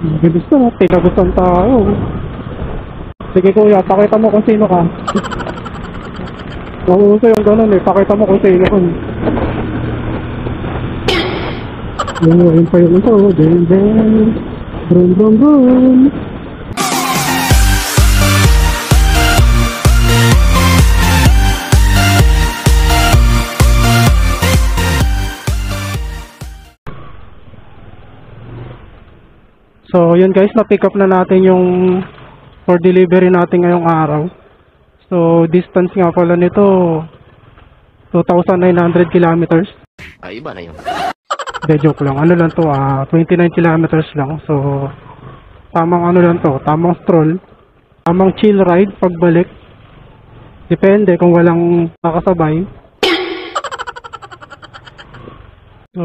Bilis na, tinagusan tayo. Sige kuya, pakita mo kung sino ka. Nauuso yung ganun eh, pakita mo kung sino ka. Yun pa yung ito, den den. Brum brum brum. So yun guys, na-pick up na natin yung for delivery natin ngayong araw. So distance nga pala nito 2,900 kilometers. Iba na yun. De joke lang. Ano lang to, 29 kilometers lang. So tamang ano lang to, tamang stroll. Tamang chill ride pagbalik. Depende kung walang nakasabay. So